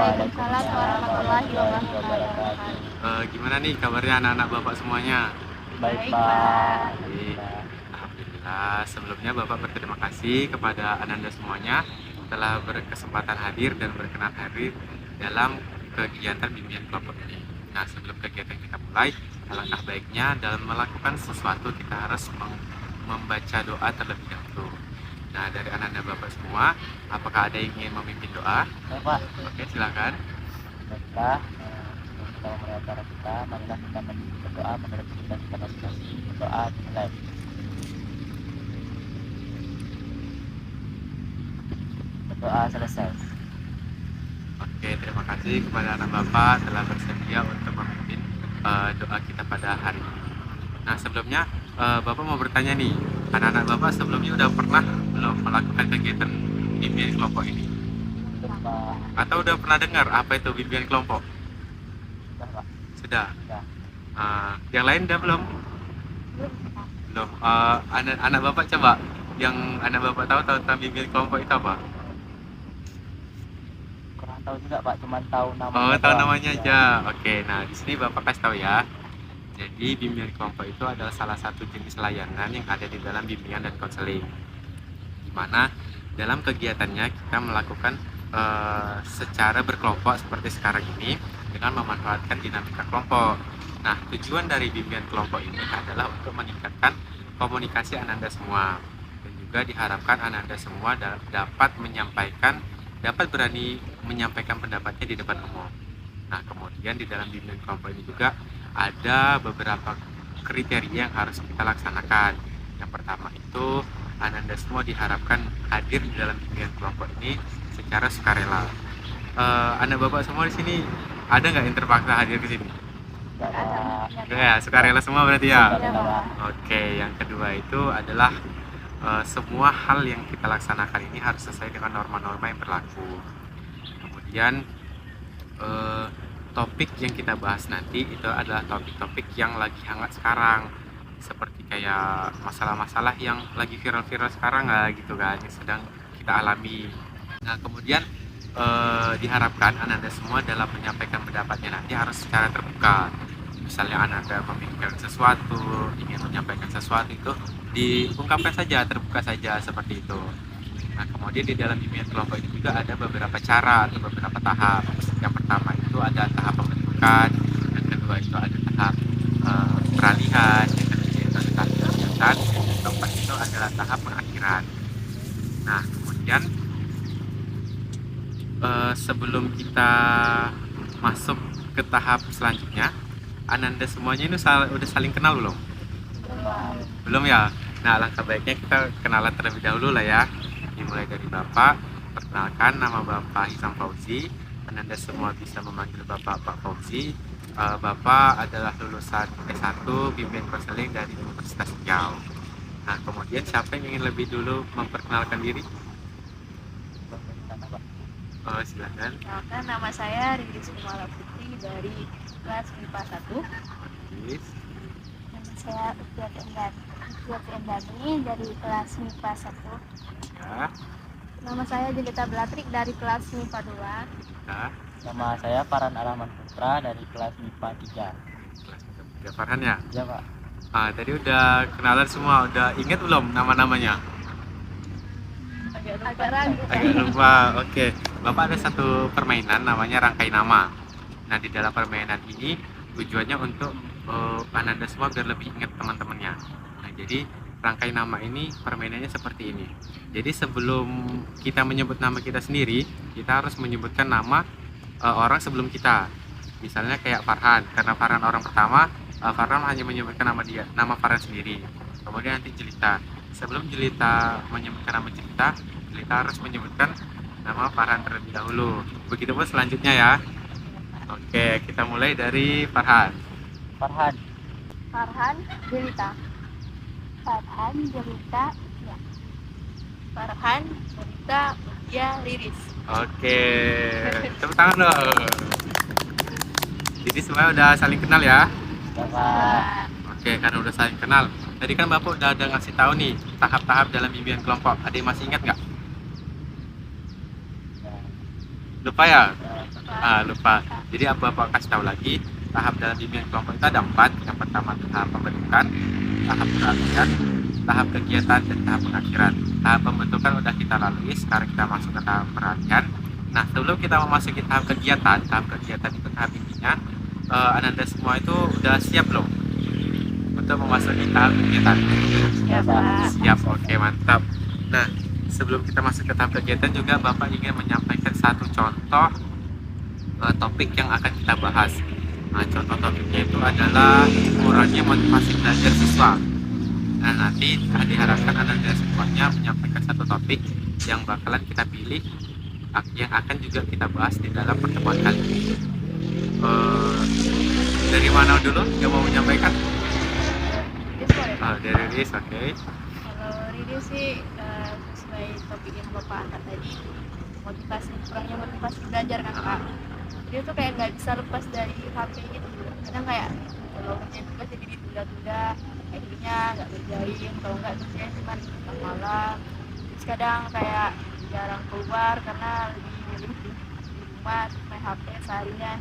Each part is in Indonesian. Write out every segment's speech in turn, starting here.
Waalaikumsalam warahmatullahi wabarakatuh. Gimana nih kabarnya anak-anak Bapak semuanya? Baik, Pak. Baik. Alhamdulillah. Sebelumnya Bapak berterima kasih kepada Ananda semuanya telah berkesempatan hadir dan berkenan hadir dalam kegiatan bimbingan kelompok ini. Nah, sebelum kegiatan kita mulai, alangkah baiknya dalam melakukan sesuatu kita harus membaca doa terlebih dahulu. Nah, dari Ananda Bapak semua, apakah ada yang ingin memimpin doa? Ya, Pak. Oke, silakan. Baiklah, kita memulai acara kita. Marilah kita berdoa menurut kita masing-masing. Berdoa dimulai. Berdoa selesai. Oke, terima kasih kepada anak Bapak telah bersedia untuk memimpin doa kita pada hari ini. Nah, sebelumnya Bapak mau bertanya nih, anak-anak Bapak sebelumnya udah pernah belum melakukan kegiatan bimbingan kelompok ini? Pak. Atau udah pernah dengar apa itu bimbingan kelompok? Sudah, Pak. Sudah. Sudah. Yang lain udah belum? Belum. Anak Bapak coba, yang anak Bapak tahu tentang bimbingan kelompok itu apa? Kurang tahu juga, Pak. Cuman tahu namanya. Oh, tahu doang. namanya Ya. aja. Oke, nah di sini Bapak kasih tahu ya. Jadi bimbingan kelompok itu adalah salah satu jenis layanan yang ada di dalam bimbingan dan konseling. Di mana dalam kegiatannya kita melakukan secara berkelompok seperti sekarang ini dengan memanfaatkan dinamika kelompok. Nah, tujuan dari bimbingan kelompok ini adalah untuk meningkatkan komunikasi Ananda semua, dan juga diharapkan Ananda semua dapat berani menyampaikan pendapatnya di depan umum. Nah, kemudian di dalam bimbingan kelompok ini juga ada beberapa kriteria yang harus kita laksanakan. Yang pertama itu, Ananda semua diharapkan hadir di dalam bimbingan kelompok ini secara sukarela. Anak Bapak semua di sini ada nggak yang terpaksa hadir ke sini? Ada. Ya, sukarela semua berarti ya. Sukarela, Pak. Oke, yang kedua itu adalah semua hal yang kita laksanakan ini harus sesuai dengan norma-norma yang berlaku. Kemudian topik yang kita bahas nanti itu adalah topik-topik yang lagi hangat sekarang, seperti kayak masalah-masalah yang lagi viral-viral sekarang lah gitu kan, yang sedang kita alami. Nah, kemudian diharapkan Ananda semua dalam menyampaikan pendapatnya nanti harus secara terbuka. Misalnya Ananda memikirkan sesuatu, ingin menyampaikan sesuatu, itu diungkapkan saja, terbuka saja seperti itu. Nah, kemudian di dalam bimbingan kelompok ini juga ada beberapa cara atau beberapa tahap. Yang pertama itu ada tahap pembentukan, yang kedua itu ada tahap peralihan, yang ketiga itu ada tahap kegiatan, yang keempat itu adalah tahap pengakhiran. Nah, kemudian sebelum kita masuk ke tahap selanjutnya, Ananda semuanya ini udah saling kenal belum? Belum ya? Nah, alangkah baiknya kita kenalan terlebih dahulu lah ya. Dimulai dari Bapak, perkenalkan nama Bapak Hisam Fauzi. Ananda semua bisa memanggil Bapak Pak Fauzi. Bapak adalah lulusan S1 bimbingan konseling dari Universitas Riau. Nah, kemudian siapa yang ingin lebih dulu memperkenalkan diri? Silakan. Kenalkan, nama saya Riris Kumala Putri dari kelas MIPA 1. Yes. Nama saya Ukiat Endani dari kelas MIPA 1. Ya. Nama saya Jelita Belatrik dari kelas MIPA 2. Ya. Nama saya Farhan Arahman Putra dari kelas MIPA 3. Kelas ya, Farhan ya? Ya, Pak. Tadi udah kenalan semua, udah inget belum nama-namanya? Agak ragu. Agak lupa. Oke. Bapak ada satu permainan namanya rangkai nama. Nah, di dalam permainan ini tujuannya untuk Ananda semua biar lebih ingat teman-temannya. Nah, jadi rangkai nama ini permainannya seperti ini. Jadi sebelum kita menyebut nama kita sendiri, kita harus menyebutkan nama orang sebelum kita. Misalnya kayak Farhan, karena Farhan orang pertama, Farhan hanya menyebutkan nama Farhan sendiri. Kemudian nanti Jelita. Sebelum Jelita menyebutkan nama Jelita harus menyebutkan nama Farhan terlebih dahulu. Begitupun selanjutnya ya. Oke, kita mulai dari Farhan. Farhan. Farhan Jelita. Farhan Jelita. Ya. Farhan, Jelita, Mutia, Riris. Oke, tepuk tangan dong. Jadi semuanya udah saling kenal ya. Ya, Pak. Oke, karena udah saling kenal. Tadi kan Bapak udah ada ngasih tahu nih tahap-tahap dalam bimbingan kelompok. Ada yang masih ingat nggak? Ya. Lupa ya? Ya. Lupa. Jadi Bapak kasih tahu lagi, tahap dalam bimbingan kelompok itu ada 4. Yang pertama tahap pembentukan, tahap peralihan, tahap kegiatan, dan tahap pengakhiran. Tahap pembentukan udah kita lalui, sekarang kita masuk ke tahap peralihan. Nah, sebelum kita memasuki tahap kegiatan itu tahap intinya, Ananda semua itu udah siap belum untuk memasuki tahap kegiatan? Siap, Pak. Siap, oke, mantap. Nah, sebelum kita masuk ke tahap kegiatan juga Bapak ingin menyampaikan satu contoh topik yang akan kita bahas. Nah, contoh topiknya itu adalah kurangnya motivasi belajar siswa. Nah, nanti diharapkan Anda semuanya menyampaikan satu topik yang bakalan kita pilih, yang akan juga kita bahas di dalam pertemuan kali ini. Dari mana dulu yang mau menyampaikan? Dari Riris, oke. Kalau Riri sih sesuai topik yang Bapak angkat tadi, kurangnya motivasi belajar kan Pak. Dia tuh kayak nggak bisa lepas dari HP gitu. Kadang kayak kalau kerjain tugas jadi ditunda-tunda, akhirnya nggak kerjain, kalau nggak kerjain cuma tengah malam. Terus kadang kayak jarang keluar karena lebih milih di rumah main HP seharian.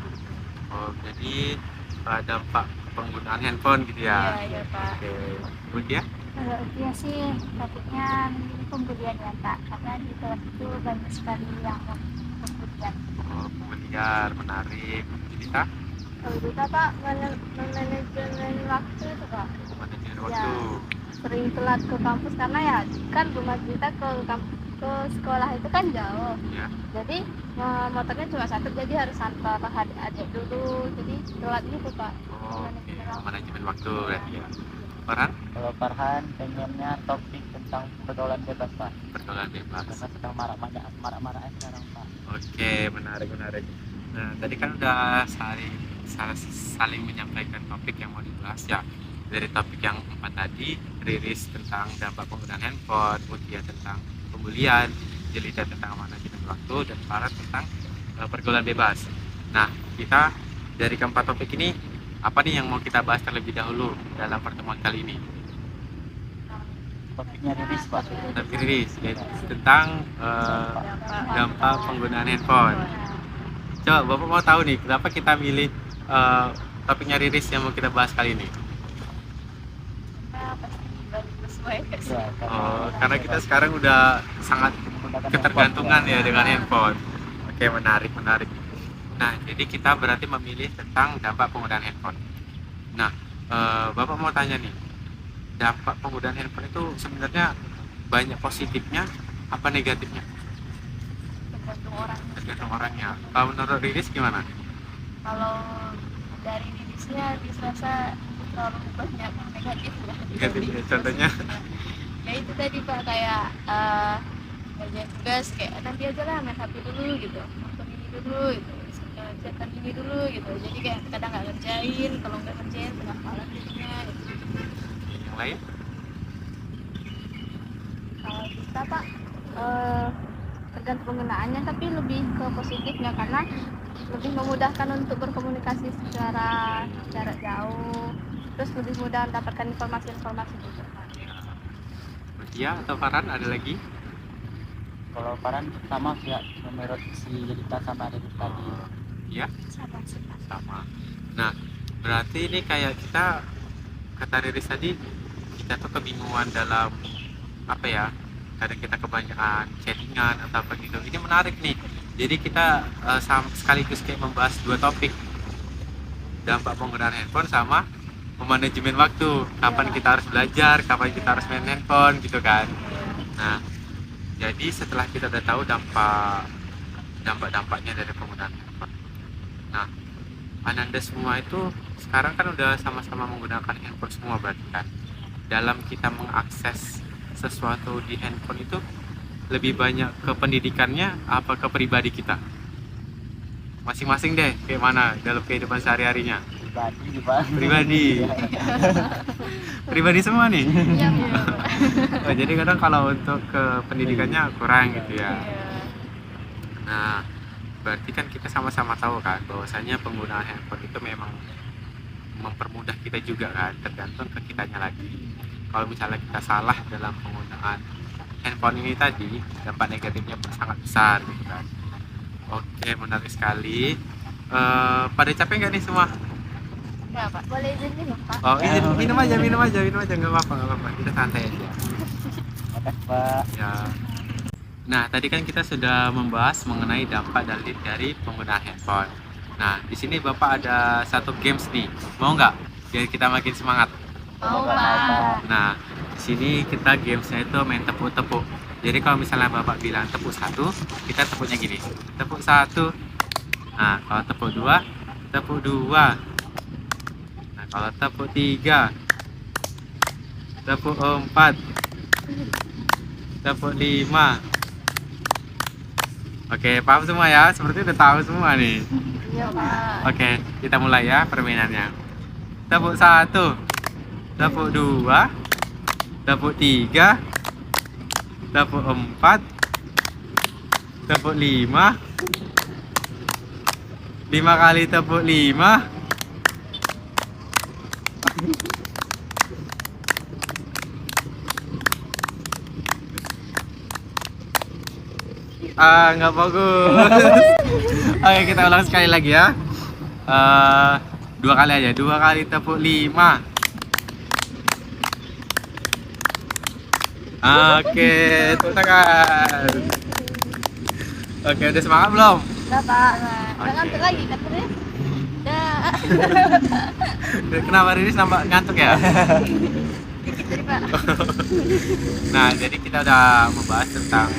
Oh, jadi dampak penggunaan handphone gitu ya? Iya Pak. Oke, kemudian? Kalau dia sih topiknya pembulian ya Kak, karena di kelas itu banyak sekali yang pembulian. Oh, kemudian menarik. Cerita? Kalau kita Pak manajemen waktu itu Pak, Manajemen Ya. waktu. sering telat ke kampus karena ya kan rumah kita ke sekolah itu kan jauh. Ya. Jadi motornya cuma satu, jadi harus antar adik dulu, jadi telat gitu Pak. Oh, oke, manajemen waktu berarti ya. Farhan? Kalau Farhan pengennya topik tentang pergaulan bebas Pak, Pergaulan bebas. karena sedang marak-maraknya sekarang Pak. Oke, menarik. Nah, tadi kan udah saling menyampaikan topik yang mau dibahas ya. Dari topik yang 4 tadi, Riris tentang dampak penggunaan handphone, Mutia tentang pembulian, Jelita tentang manajemen waktu, dan Farhan tentang pergaulan bebas. Nah, kita dari keempat topik ini, apa nih yang mau kita bahas terlebih dahulu dalam pertemuan kali ini? Topiknya Riris Pak. Topik Riris, yaitu tentang dampak penggunaan handphone. Coba Bapak mau tahu nih, kenapa kita milih topiknya Riris yang mau kita bahas kali ini? Nah, pasti lebih sesuai nggak sih? Ya, Karena kita sekarang udah sangat ketergantungan ya dengan handphone. Oke, menarik. Nah, jadi kita berarti memilih tentang dampak penggunaan handphone. Nah, Bapak mau tanya nih, dampak penggunaan handphone itu sebenarnya banyak positifnya apa negatifnya? Tergantung orangnya. Kalau menurut Riris gimana? Kalau dari Ririsnya dirasa terlalu banyak negatif ya. Negatifnya, contohnya? Ya itu tadi Pak, kayak kerjaan tugas kayak nanti aja lah main HP dulu gitu, nonton ini dulu gitu, kerjakan ini dulu gitu. Jadi kayak kadang nggak ngerjain, kalau nggak ngerjain tengah malam jadinya gitu. Yang lain? Kalau kita Pak tergantung penggunaannya, tapi lebih ke positifnya karena lebih memudahkan untuk berkomunikasi secara jarak jauh, terus lebih mudah mendapatkan informasi-informasi juga. Ya, atau Farhan ada lagi? Kalau Farhan sama ya, menurut si Jelita sama Riris tadi. Ya, Sama sih Pak. sama. Nah, berarti ini kayak kita, kata Riris tadi, kita tuh kebingungan dalam apa ya, kadang kita kebanyakan chattingan atau apa gitu. Ini menarik nih, jadi kita sekaligus kayak membahas dua topik, dampak penggunaan handphone sama manajemen waktu, kapan kita harus belajar, kapan kita harus main handphone gitu kan. Nah, jadi setelah kita udah tahu dampak-dampaknya dari penggunaan handphone, nah, Ananda semua itu sekarang kan udah sama-sama menggunakan handphone semua berarti kan. Dalam kita mengakses sesuatu di handphone itu lebih banyak ke pendidikannya apa ke pribadi kita? Masing-masing deh, kayak mana dalam kehidupan sehari-harinya? Pribadi Pak. Pribadi. Pribadi semua nih. Iya, Oh, jadi kadang kalau untuk ke pendidikannya kurang gitu ya. Nah, berarti kan kita sama-sama tahu kan bahwasanya penggunaan handphone itu memang mempermudah kita juga kan, tergantung ke kitanya lagi. Kalau misalnya kita salah dalam penggunaan handphone ini tadi, dampak negatifnya pun sangat besar gitu kan. Oke, menarik sekali. Pada capek nggak nih semua? Enggak, Pak. Boleh izin minum, Pak? Oh, minum aja, nggak apa-apa, kita santai aja. Makasih Pak. Ya. Nah, tadi kan kita sudah membahas mengenai dampak dari penggunaan handphone. Nah, di sini Bapak ada satu games nih. Mau nggak? Biar kita makin semangat. Mau, Pak. Pak. Nah, di sini kita gamesnya itu main tepuk-tepuk. Jadi kalau misalnya Bapak bilang tepuk 1, kita tepuknya gini. Tepuk 1. Nah, kalau tepuk 2, tepuk 2. Nah, kalau tepuk 3, tepuk 4, tepuk 5. Oke, paham semua ya? Seperti udah tahu semua nih. Iya, Pak. Oke, kita mulai ya permainannya. Tepuk 1, tepuk 2, tepuk 3, tepuk 4, tepuk 5. 5 kali tepuk 5. Nggak bagus. Oke, kita ulang sekali lagi ya. 2 kali aja. 2 kali tepuk 5. Oke, tepuk tangan. Oke, udah semangat belum? Udah, Pak. Udah Oke. ngantuk lagi kan, Riris? Udah. Kenapa Riris nampak ngantuk ya? Dikit dari Pak. Nah, jadi kita udah membahas tentang,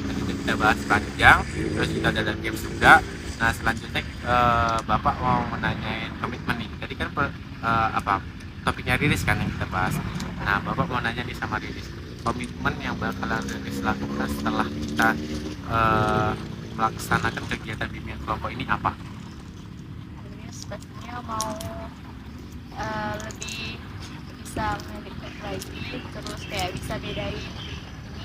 tadi udah kita bahas panjang, terus kita udah ada games juga. Nah, selanjutnya Bapak mau menanyain komitmen nih. Tadi kan topiknya Riris kan yang kita bahas. Nah, Bapak mau nanya nih sama Riris, komitmen yang bakalan Riris lakukan setelah kita melaksanakan kegiatan bimbingan kelompok ini apa? Terus pastinya mau lebih bisa mendekat lagi, terus kayak bisa bedain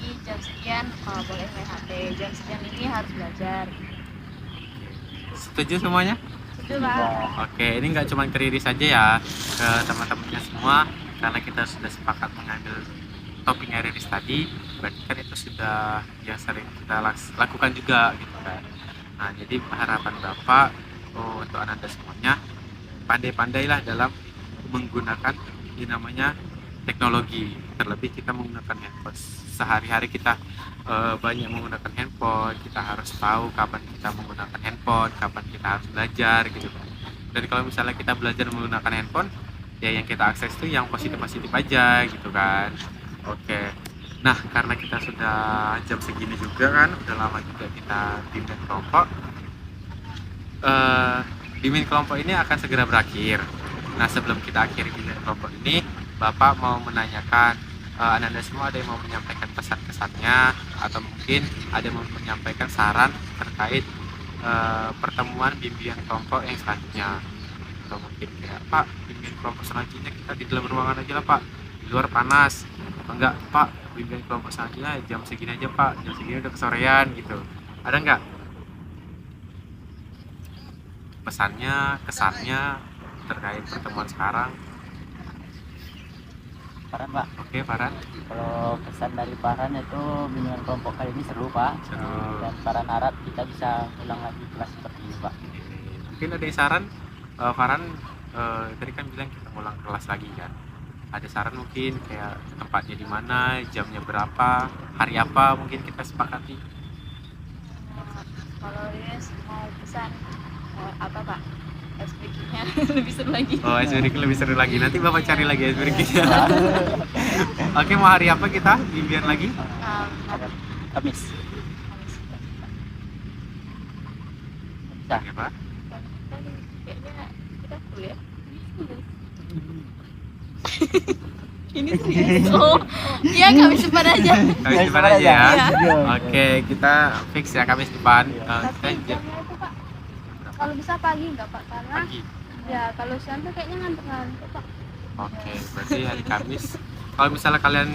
ini jam sekian boleh main HP, jam sekian ini harus belajar. Setuju semuanya? Itu Pak. Oke, ini nggak cuma ke Riris saja ya, ke teman-temannya semua, karena kita sudah sepakat mengambil topiknya Riris tadi, berarti kan itu sudah yang sering kita lakukan juga gitu kan. Nah, jadi harapan Bapak untuk Ananda semuanya, pandai-pandailah dalam menggunakan ini namanya teknologi. Terlebih kita menggunakan handphone sehari-hari, kita banyak menggunakan handphone, kita harus tahu kapan kita menggunakan handphone, kapan kita harus belajar gitu kan. Dan kalau misalnya kita belajar menggunakan handphone, ya yang kita akses itu yang positif-positif aja gitu kan. Oke. Nah, karena kita sudah jam segini juga kan, udah lama juga kita bimbing kelompok. Bimbing kelompok ini akan segera berakhir. Nah, sebelum kita akhiri bimbing kelompok ini, Bapak mau menanyakan, Ananda semua ada yang mau menyampaikan pesan-kesannya, atau mungkin ada yang mau menyampaikan saran terkait pertemuan bimbingan kelompok yang selanjutnya. Atau mungkin kayak, Pak, bimbingan kelompok selanjutnya kita di dalam ruangan aja lah Pak, di luar panas. Enggak Pak, bimbingan kelompok selanjutnya jam segini aja Pak, jam segini udah kesorean gitu. Ada nggak pesannya, kesannya terkait pertemuan sekarang? Farhan Pak. Oke, Farhan. Kalau pesan dari Farhan itu bimbingan kelompok kali ini seru Pak. Seru. Dan Farhan harap kita bisa ulang lagi kelas seperti ini Pak. Mungkin ada yang saran, Farhan tadi kan bilang kita ulang kelas lagi kan. Ada saran mungkin kayak tempatnya di mana, jamnya berapa, hari apa mungkin kita sepakati. Kalau Riris mau pesan apa Pak? SPK-nya lebih seru lagi. Oh, SBK lebih seru lagi. Nanti Bapak cari lagi SBK-nya. Oke, mau hari apa kita bimbingan lagi? Kamis. Bisa. Oke, Pak. Kayaknya kita kuliah. Ini serius. Oh, iya Kamis depan aja. Kamis depan aja ya. Iya. Oke, kita fix ya Kamis depan. Tapi Kita jamnya itu, Pak, kalau bisa pagi nggak, Pak? Karena pagi. ya kalau siang tuh kayaknya ngantuk-ngantuk, Pak. Oke, berarti hari Kamis. Kalau misalnya kalian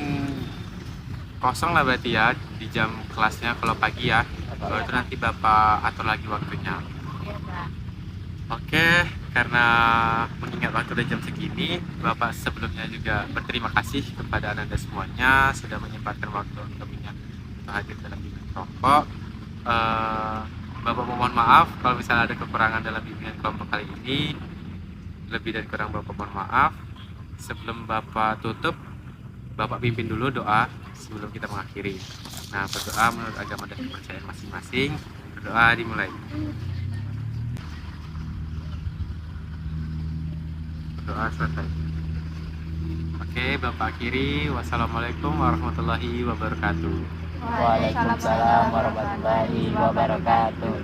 kosong lah berarti ya di jam kelasnya, kalau pagi ya. Kalau itu nanti Bapak atur lagi waktunya. Iya Pak. Oke, karena mengingat waktu udah jam segini, Bapak sebelumnya juga berterima kasih kepada Ananda semuanya sudah menyempatkan waktu untuk hadir dalam bimbingan kelompok. Bapak mohon maaf kalau misalnya ada kekurangan dalam bimbingan kelompok kali ini. Lebih dan kurang Bapak mohon maaf. Sebelum Bapak tutup, Bapak pimpin dulu doa sebelum kita mengakhiri. Nah, berdoa menurut agama dan kepercayaan masing-masing. Berdoa dimulai. Berdoa selesai. Oke, Bapak akhiri. Wassalamualaikum warahmatullahi wabarakatuh. Waalaikumsalam warahmatullahi wabarakatuh.